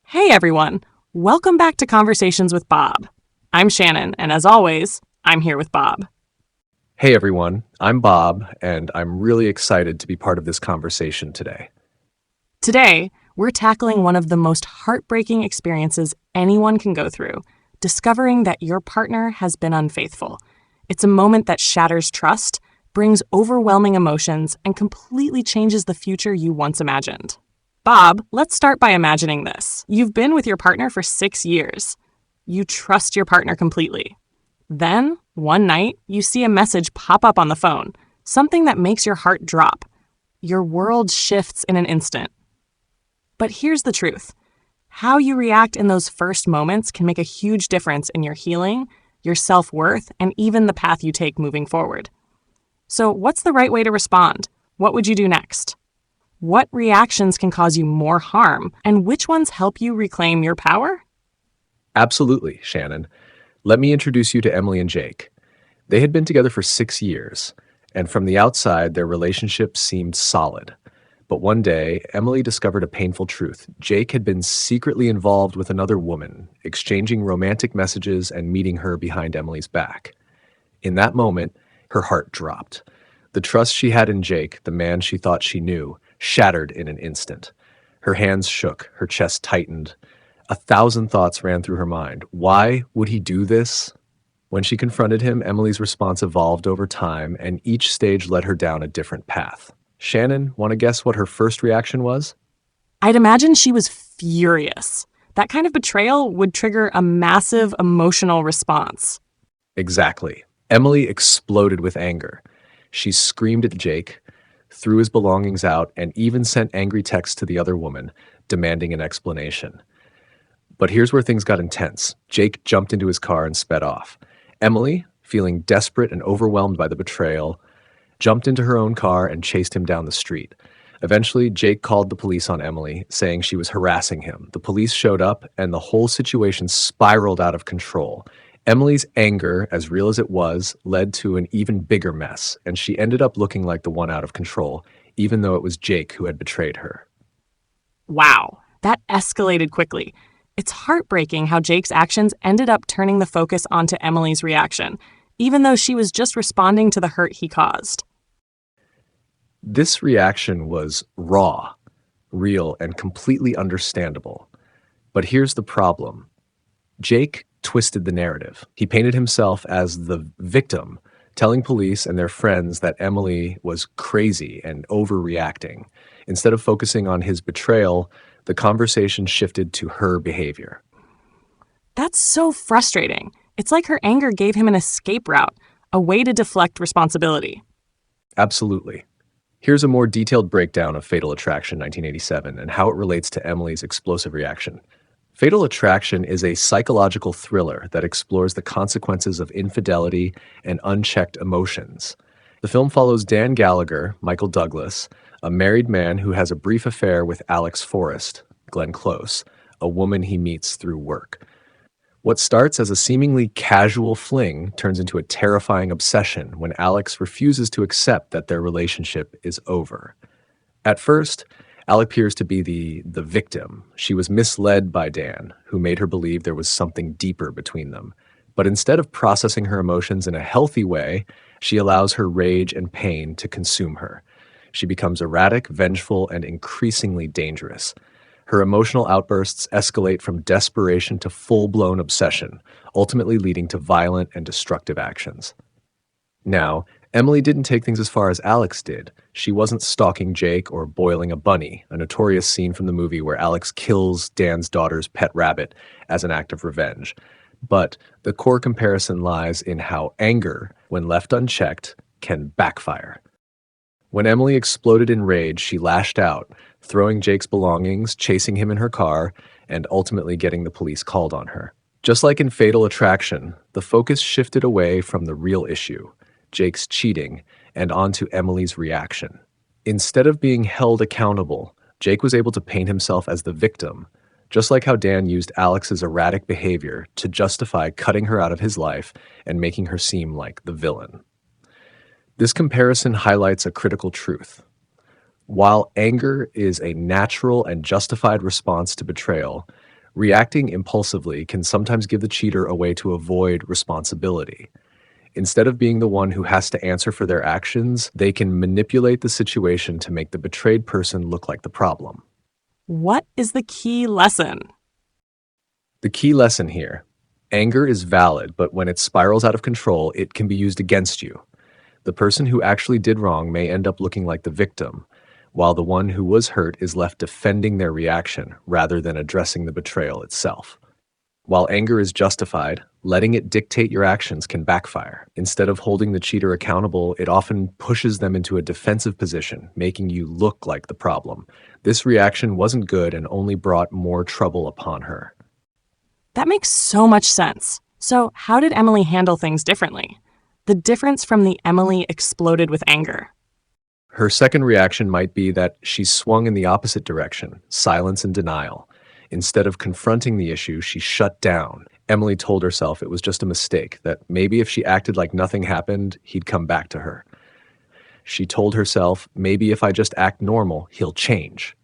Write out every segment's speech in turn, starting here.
Hey everyone, welcome back to Conversations with Bob. I'm Shannon, and as always, I'm here with Bob. Hey everyone, I'm Bob, and I'm really excited to be part of this conversation today. Today, we're tackling one of the most heartbreaking experiences anyone can go through, discovering that your partner has been unfaithful. It's a moment that shatters trust, brings overwhelming emotions, and completely changes the future you once imagined. Bob, let's start by imagining this. You've been with your partner for 6 years. You trust your partner completely. Then, one night, you see a message pop up on the phone, something that makes your heart drop. Your world shifts in an instant. But here's the truth. How you react in those first moments can make a huge difference in your healing, your self-worth, and even the path you take moving forward. So, what's the right way to respond? What would you do next? What reactions can cause you more harm, and which ones help you reclaim your power? Absolutely, Shannon. Let me introduce you to Emily and Jake. They had been together for 6 years, and from the outside, their relationship seemed solid. But one day, Emily discovered a painful truth. Jake had been secretly involved with another woman, exchanging romantic messages and meeting her behind Emily's back. In that moment, her heart dropped. The trust she had in Jake, the man she thought she knew, shattered in an instant. Her hands shook, her chest tightened. 1,000 thoughts ran through her mind. Why would he do this? When she confronted him, Emily's response evolved over time, and each stage led her down a different path. Shannon, want to guess what her first reaction was? I'd imagine she was furious. That kind of betrayal would trigger a massive emotional response. Exactly. Emily exploded with anger. She screamed at Jake, threw his belongings out, and even sent angry texts to the other woman, demanding an explanation. But here's where things got intense. Jake jumped into his car and sped off. Emily, feeling desperate and overwhelmed by the betrayal, jumped into her own car and chased him down the street. Eventually, Jake called the police on Emily, saying she was harassing him. The police showed up, and the whole situation spiraled out of control. Emily's anger, as real as it was, led to an even bigger mess, and she ended up looking like the one out of control, even though it was Jake who had betrayed her. Wow, that escalated quickly. It's heartbreaking how Jake's actions ended up turning the focus onto Emily's reaction, even though she was just responding to the hurt he caused. This reaction was raw, real, and completely understandable. But here's the problem. Jake twisted the narrative. He painted himself as the victim, telling police and their friends that Emily was crazy and overreacting. Instead of focusing on his betrayal, the conversation shifted to her behavior. That's so frustrating. It's like her anger gave him an escape route, a way to deflect responsibility. Absolutely. Here's a more detailed breakdown of Fatal Attraction 1987 and how it relates to Emily's explosive reaction. Fatal Attraction is a psychological thriller that explores the consequences of infidelity and unchecked emotions. The film follows Dan Gallagher, Michael Douglas, a married man who has a brief affair with Alex Forrest, Glenn Close, a woman he meets through work. What starts as a seemingly casual fling turns into a terrifying obsession when Alex refuses to accept that their relationship is over. At first, Alec appears to be the victim. She was misled by Dan, who made her believe there was something deeper between them. But instead of processing her emotions in a healthy way, she allows her rage and pain to consume her. She becomes erratic, vengeful, and increasingly dangerous. Her emotional outbursts escalate from desperation to full-blown obsession, ultimately leading to violent and destructive actions. Now, Emily didn't take things as far as Alex did. She wasn't stalking Jake or boiling a bunny, a notorious scene from the movie where Alex kills Dan's daughter's pet rabbit as an act of revenge. But the core comparison lies in how anger, when left unchecked, can backfire. When Emily exploded in rage, she lashed out, throwing Jake's belongings, chasing him in her car, and ultimately getting the police called on her. Just like in Fatal Attraction, the focus shifted away from the real issue, Jake's cheating, and onto Emily's reaction. Instead of being held accountable, Jake was able to paint himself as the victim, just like how Dan used Alex's erratic behavior to justify cutting her out of his life and making her seem like the villain. This comparison highlights a critical truth. While anger is a natural and justified response to betrayal, Reacting impulsively can sometimes give the cheater a way to avoid responsibility. Instead of being the one who has to answer for their actions, they can manipulate the situation to make the betrayed person look like the problem. What is the key lesson? The key lesson here: anger is valid, but when it spirals out of control, it can be used against you. The person who actually did wrong may end up looking like the victim, while the one who was hurt is left defending their reaction rather than addressing the betrayal itself. While anger is justified, letting it dictate your actions can backfire. Instead of holding the cheater accountable, it often pushes them into a defensive position, making you look like the problem. This reaction wasn't good and only brought more trouble upon her. That makes so much sense. So, how did Emily handle things differently? The difference from the Emily exploded with anger. Her second reaction might be that she swung in the opposite direction, silence and denial. Instead of confronting the issue, she shut down. Emily told herself it was just a mistake, that maybe if she acted like nothing happened, he'd come back to her. She told herself, maybe if I just act normal, he'll change.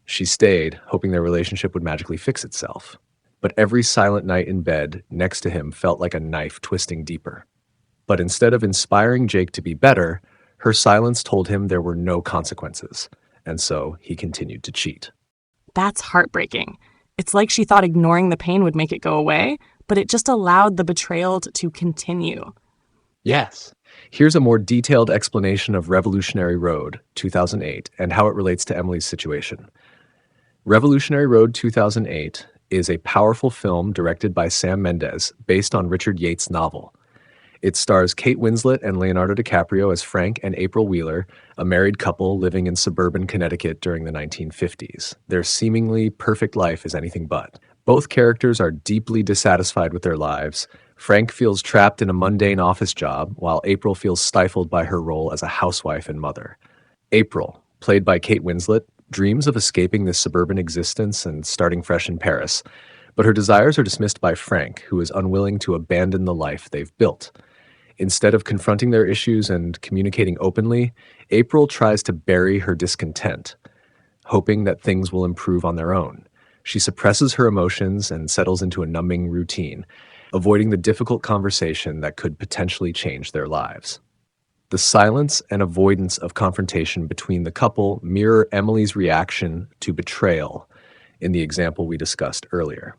She stayed, hoping their relationship would magically fix itself. But every silent night in bed next to him felt like a knife twisting deeper. But instead of inspiring Jake to be better, her silence told him there were no consequences, and so he continued to cheat. That's heartbreaking. It's like she thought ignoring the pain would make it go away, but it just allowed the betrayal to continue. Yes. Here's a more detailed explanation of Revolutionary Road, 2008, and how it relates to Emily's situation. Revolutionary Road 2008 is a powerful film directed by Sam Mendes based on Richard Yates' novel. It stars Kate Winslet and Leonardo DiCaprio as Frank and April Wheeler, a married couple living in suburban Connecticut during the 1950s. Their seemingly perfect life is anything but. Both characters are deeply dissatisfied with their lives. Frank feels trapped in a mundane office job, while April feels stifled by her role as a housewife and mother. April, played by Kate Winslet, dreams of escaping this suburban existence and starting fresh in Paris, but her desires are dismissed by Frank, who is unwilling to abandon the life they've built. Instead of confronting their issues and communicating openly, April tries to bury her discontent, hoping that things will improve on their own. She suppresses her emotions and settles into a numbing routine, avoiding the difficult conversation that could potentially change their lives. The silence and avoidance of confrontation between the couple mirror Emily's reaction to betrayal in the example we discussed earlier.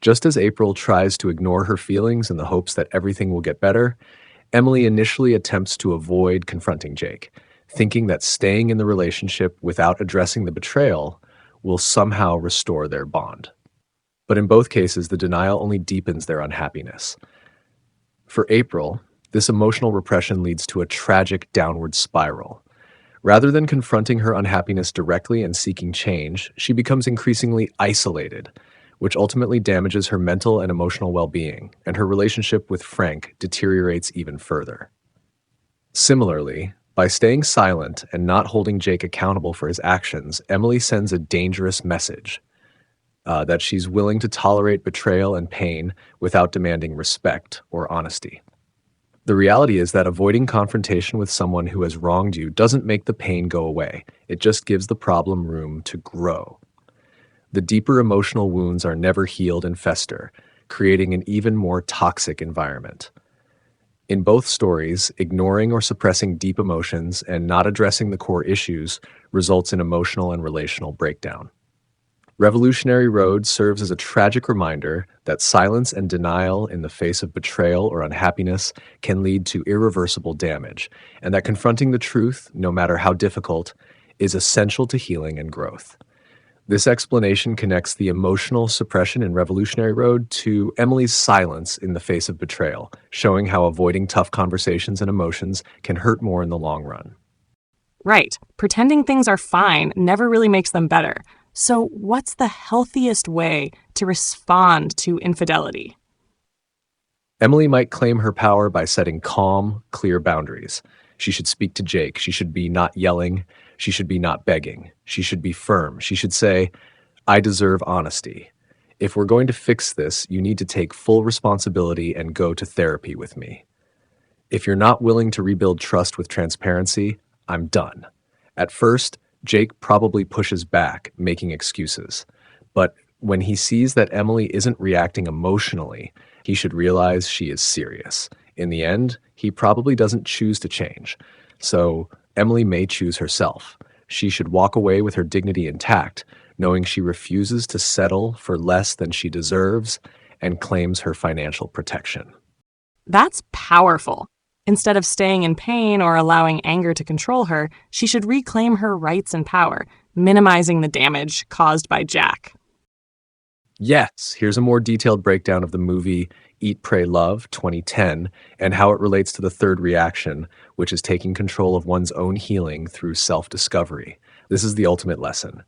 Just as April tries to ignore her feelings in the hopes that everything will get better, Emily initially attempts to avoid confronting Jake, thinking that staying in the relationship without addressing the betrayal will somehow restore their bond. But in both cases, the denial only deepens their unhappiness. For April, this emotional repression leads to a tragic downward spiral. Rather than confronting her unhappiness directly and seeking change, she becomes increasingly isolated, which ultimately damages her mental and emotional well-being, and her relationship with Frank deteriorates even further. Similarly, by staying silent and not holding Jake accountable for his actions, Emily sends a dangerous message that she's willing to tolerate betrayal and pain without demanding respect or honesty. The reality is that avoiding confrontation with someone who has wronged you doesn't make the pain go away. It just gives the problem room to grow. The deeper emotional wounds are never healed and fester, creating an even more toxic environment. In both stories, ignoring or suppressing deep emotions and not addressing the core issues results in emotional and relational breakdown. Revolutionary Road serves as a tragic reminder that silence and denial in the face of betrayal or unhappiness can lead to irreversible damage, and that confronting the truth, no matter how difficult, is essential to healing and growth. This explanation connects the emotional suppression in Revolutionary Road to Emily's silence in the face of betrayal, showing how avoiding tough conversations and emotions can hurt more in the long run. Right. Pretending things are fine never really makes them better. So, what's the healthiest way to respond to infidelity? Emily might claim her power by setting calm, clear boundaries. She should speak to Jake. She should be not yelling. She should be not begging. She should be firm. She should say, I deserve honesty. If we're going to fix this, you need to take full responsibility and go to therapy with me. If you're not willing to rebuild trust with transparency, I'm done. At first, Jake probably pushes back, making excuses. But When he sees that Emily isn't reacting emotionally, he should realize she is serious. In the end, he probably doesn't choose to change. So, Emily may choose herself. She should walk away with her dignity intact, knowing she refuses to settle for less than she deserves and claims her financial protection. That's powerful. Instead of staying in pain or allowing anger to control her, she should reclaim her rights and power, minimizing the damage caused by Jack. Yes, here's a more detailed breakdown of the movie Eat, Pray, Love 2010 and how it relates to the third reaction, which is taking control of one's own healing through self discovery. This is the ultimate lesson.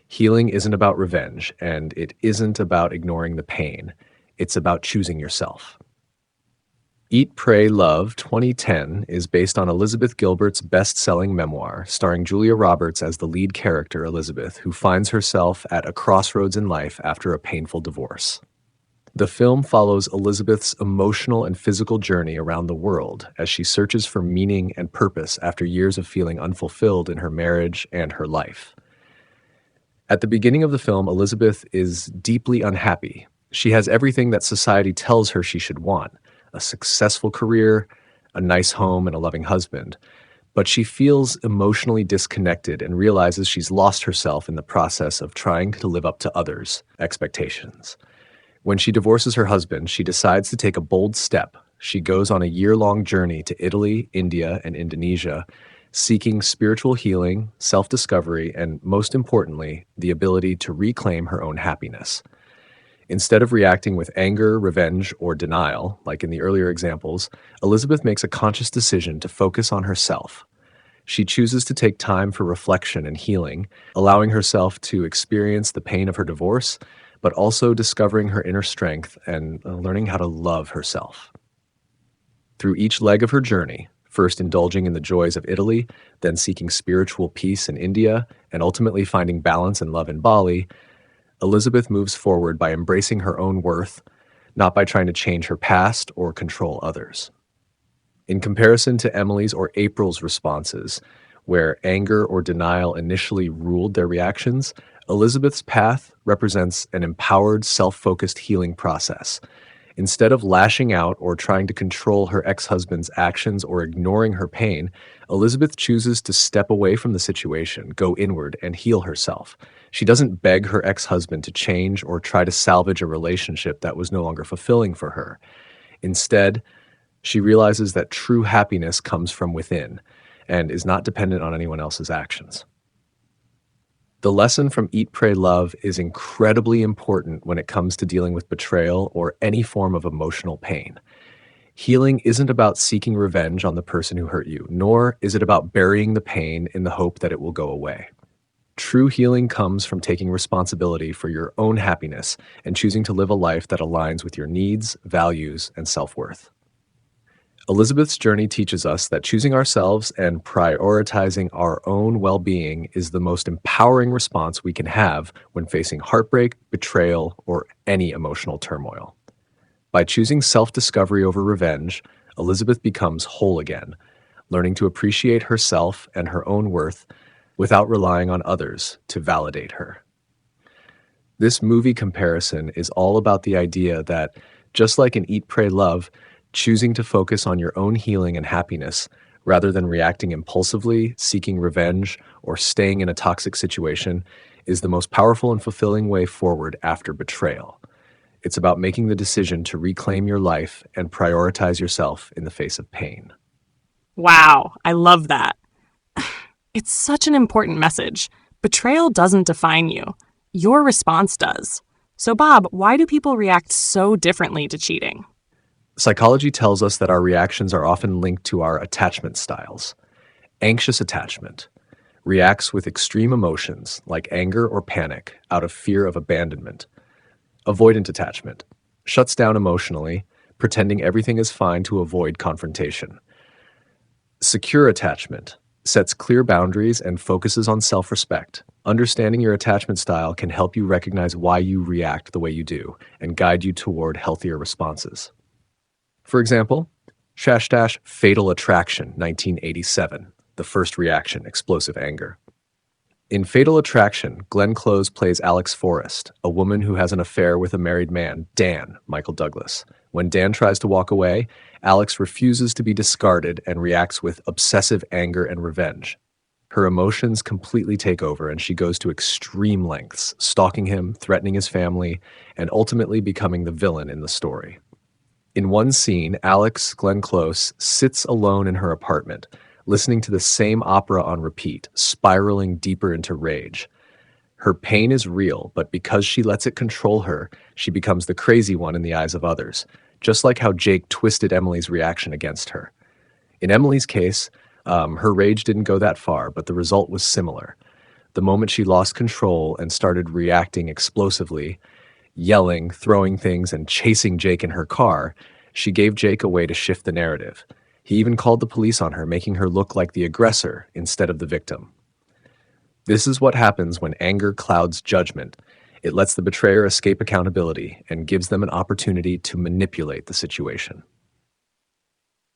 Healing isn't about revenge, and it isn't about ignoring the pain. It's about choosing yourself. Eat, Pray, Love 2010 is based on Elizabeth Gilbert's best-selling memoir, starring Julia Roberts as the lead character, Elizabeth, who finds herself at a crossroads in life after a painful divorce. The film follows Elizabeth's emotional and physical journey around the world as she searches for meaning and purpose after years of feeling unfulfilled in her marriage and her life. At the beginning of the film, Elizabeth is deeply unhappy. She has everything that society tells her she should want: a successful career, a nice home, and a loving husband. But she feels emotionally disconnected and realizes she's lost herself in the process of trying to live up to others' expectations. When she divorces her husband, she decides to take a bold step. She goes on a year-long journey to Italy, India, and Indonesia, seeking spiritual healing, self-discovery, and most importantly, the ability to reclaim her own happiness. Instead of reacting with anger, revenge, or denial, like in the earlier examples, Elizabeth makes a conscious decision to focus on herself. She chooses to take time for reflection and healing, allowing herself to experience the pain of her divorce, but also discovering her inner strength and learning how to love herself. Through each leg of her journey, first indulging in the joys of Italy, then seeking spiritual peace in India, and ultimately finding balance and love in Bali, Elizabeth moves forward by embracing her own worth, not by trying to change her past or control others. In comparison to Emily's or April's responses, where anger or denial initially ruled their reactions, Elizabeth's path represents an empowered, self-focused healing process. Instead of lashing out or trying to control her ex-husband's actions or ignoring her pain, Elizabeth chooses to step away from the situation, go inward, and heal herself. She doesn't beg her ex-husband to change or try to salvage a relationship that was no longer fulfilling for her. Instead, she realizes that true happiness comes from within and is not dependent on anyone else's actions. The lesson from Eat, Pray, Love is incredibly important when it comes to dealing with betrayal or any form of emotional pain. Healing isn't about seeking revenge on the person who hurt you, nor is it about burying the pain in the hope that it will go away. True healing comes from taking responsibility for your own happiness and choosing to live a life that aligns with your needs, values, and self-worth. Elizabeth's journey teaches us that choosing ourselves and prioritizing our own well-being is the most empowering response we can have when facing heartbreak, betrayal, or any emotional turmoil. By choosing self-discovery over revenge, Elizabeth becomes whole again, learning to appreciate herself and her own worth without relying on others to validate her. This movie comparison is all about the idea that, just like in Eat, Pray, Love, choosing to focus on your own healing and happiness rather than reacting impulsively, seeking revenge, or staying in a toxic situation is the most powerful and fulfilling way forward after betrayal. It's about making the decision to reclaim your life and prioritize yourself in the face of pain. Wow, I love that. It's such an important message. Betrayal doesn't define you. Your response does. So, Bob, why do people react so differently to cheating? Psychology tells us that our reactions are often linked to our attachment styles. Anxious attachment reacts with extreme emotions like anger or panic out of fear of abandonment. Avoidant attachment shuts down emotionally, pretending everything is fine to avoid confrontation. Secure attachment sets clear boundaries and focuses on self-respect. Understanding your attachment style can help you recognize why you react the way you do and guide you toward healthier responses. For example, Fatal Attraction, 1987, the first reaction, explosive anger. In Fatal Attraction, Glenn Close plays Alex Forrest, a woman who has an affair with a married man, Dan, Michael Douglas. When Dan tries to walk away, Alex refuses to be discarded and reacts with obsessive anger and revenge. Her emotions completely take over, and she goes to extreme lengths, stalking him, threatening his family, and ultimately becoming the villain in the story. In one scene, Alex, Glenn Close, sits alone in her apartment, listening to the same opera on repeat, spiraling deeper into rage. Her pain is real, but because she lets it control her, she becomes the crazy one in the eyes of others, just like how Jake twisted Emily's reaction against her. In Emily's case, her rage didn't go that far, but the result was similar. The moment she lost control and started reacting explosively, yelling, throwing things, and chasing Jake in her car, she gave Jake a way to shift the narrative. He even called the police on her, making her look like the aggressor instead of the victim. This is what happens when anger clouds judgment. It lets the betrayer escape accountability and gives them an opportunity to manipulate the situation.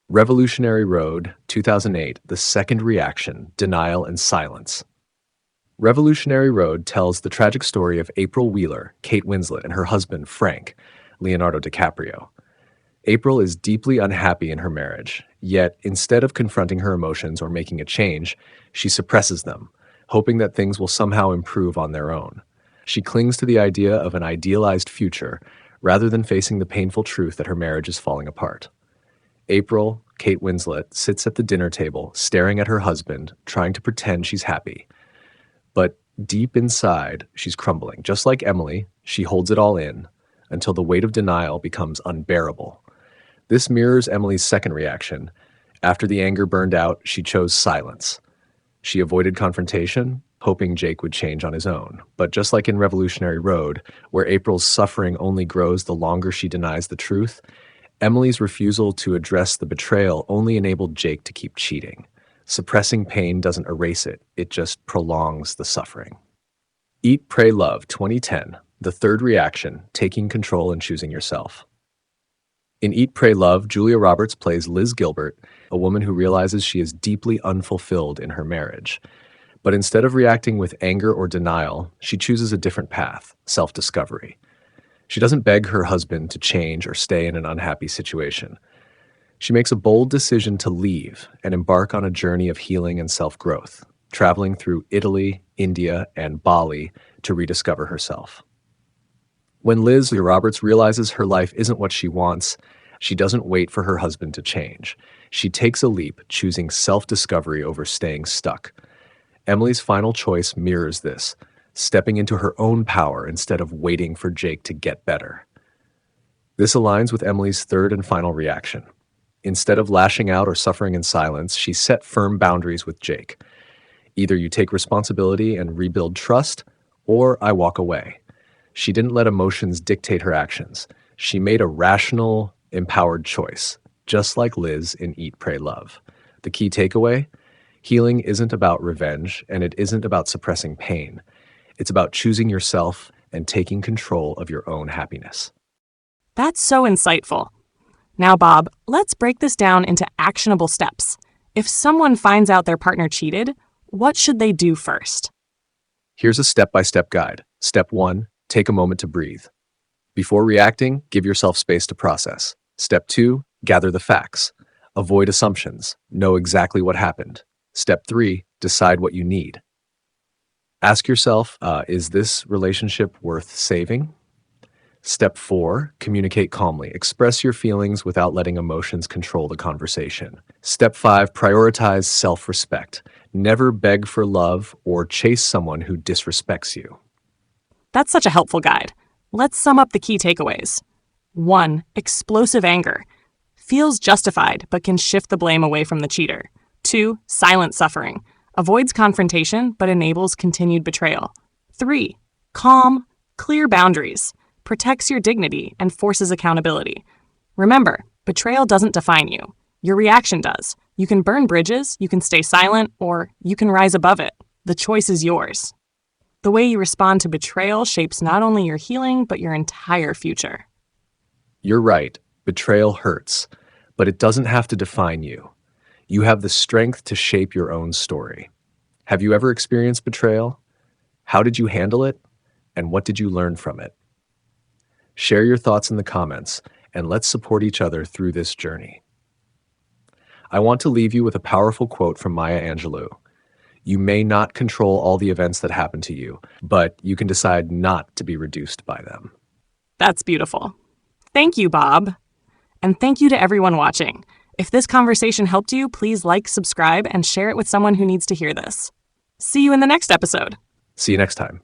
Revolutionary Road, 2008, The Second Reaction, Denial and Silence. Revolutionary Road tells the tragic story of April Wheeler, Kate Winslet, and her husband, Frank, Leonardo DiCaprio. April is deeply unhappy in her marriage, yet instead of confronting her emotions or making a change, she suppresses them, hoping that things will somehow improve on their own. She clings to the idea of an idealized future rather than facing the painful truth that her marriage is falling apart. April, Kate Winslet, sits at the dinner table, staring at her husband, trying to pretend she's happy. But deep inside, she's crumbling. Just like Emily, she holds it all in until the weight of denial becomes unbearable. This mirrors Emily's second reaction. After the anger burned out, she chose silence. She avoided confrontation, hoping Jake would change on his own. But just like in Revolutionary Road, where April's suffering only grows the longer she denies the truth, Emily's refusal to address the betrayal only enabled Jake to keep cheating. Suppressing pain doesn't erase it, it just prolongs the suffering. Eat, Pray, Love, 2010, The Third Reaction, Taking Control and Choosing Yourself. In Eat, Pray, Love, Julia Roberts plays Liz Gilbert, a woman who realizes she is deeply unfulfilled in her marriage. But instead of reacting with anger or denial, she chooses a different path, self-discovery. She doesn't beg her husband to change or stay in an unhappy situation. She makes a bold decision to leave and embark on a journey of healing and self-growth, traveling through Italy, India, and Bali to rediscover herself. When Liz Roberts realizes her life isn't what she wants, she doesn't wait for her husband to change. She takes a leap, choosing self-discovery over staying stuck. Emily's final choice mirrors this, stepping into her own power instead of waiting for Jake to get better. This aligns with Emily's third and final reaction. Instead of lashing out or suffering in silence, she set firm boundaries with Jake. Either you take responsibility and rebuild trust, or I walk away. She didn't let emotions dictate her actions. She made a rational, empowered choice, just like Liz in Eat, Pray, Love. The key takeaway? Healing isn't about revenge, and it isn't about suppressing pain. It's about choosing yourself and taking control of your own happiness. That's so insightful. Now, Bob, let's break this down into actionable steps. If someone finds out their partner cheated, what should they do first? Here's a step-by-step guide. Step 1, take a moment to breathe. Before reacting, give yourself space to process. Step 2, gather the facts. Avoid assumptions. Know exactly what happened. Step 3, decide what you need. Ask yourself, is this relationship worth saving? Step 4, communicate calmly. Express your feelings without letting emotions control the conversation. Step 5, prioritize self-respect. Never beg for love or chase someone who disrespects you. That's such a helpful guide. Let's sum up the key takeaways. 1. Explosive anger. Feels justified, but can shift the blame away from the cheater. 2. Silent suffering. Avoids confrontation, but enables continued betrayal. 3. Calm, clear boundaries. Protects your dignity and forces accountability. Remember, betrayal doesn't define you. Your reaction does. You can burn bridges, you can stay silent, or you can rise above it. The choice is yours. The way you respond to betrayal shapes not only your healing, but your entire future. You're right, betrayal hurts, but it doesn't have to define you. You have the strength to shape your own story. Have you ever experienced betrayal? How did you handle it? And what did you learn from it? Share your thoughts in the comments, and let's support each other through this journey. I want to leave you with a powerful quote from Maya Angelou. You may not control all the events that happen to you, but you can decide not to be reduced by them. That's beautiful. Thank you, Bob. And thank you to everyone watching. If this conversation helped you, please like, subscribe, and share it with someone who needs to hear this. See you in the next episode. See you next time.